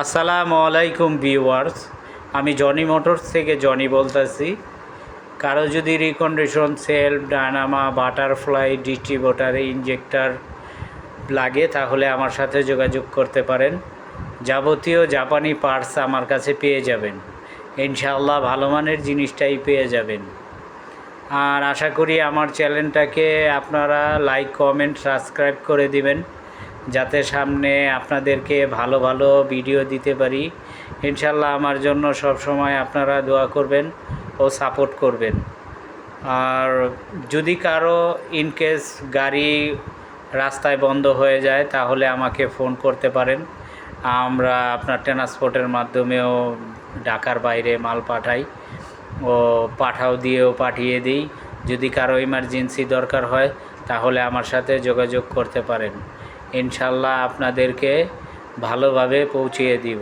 আসসালামু আলাইকুম ভিউয়ার্স, আমি জনি মোটরস থেকে জনি বলতেছি। কারো যদি recondition self, dynamo, butterfly, distributor, injector লাগে তাহলে আমার সাথে যোগাযোগ করতে পারেন। যাবতীয় জাপানি পার্টস আমার কাছে পেয়ে যাবেন। ইনশাআল্লাহ ভালো মানের জিনিসটাই পেয়ে যাবেন। আর আশা করি আমার চ্যানেলটাকে আপনারা লাইক, কমেন্ট, সাবস্ক্রাইব করে দিবেন, যাতে সামনে আপনাদেরকে ভালো ভালো ভিডিও দিতে পারি। ইনশাল্লাহ আমার জন্য সব সময় আপনারা দোয়া করবেন ও সাপোর্ট করবেন। আর যদি কারো ইনকেস গাড়ি রাস্তায় বন্ধ হয়ে যায় তাহলে আমাকে ফোন করতে পারেন। আমরা আপনার ট্রান্সপোর্টের মাধ্যমেও ঢাকার বাইরে মাল পাঠাই ও দিয়েও পাঠিয়ে দিই। যদি কারো ইমার্জেন্সি দরকার হয় তাহলে আমার সাথে যোগাযোগ করতে পারেন। ইনশাল্লাহ আপনাদেরকে ভালোভাবে পৌঁছিয়ে দিব।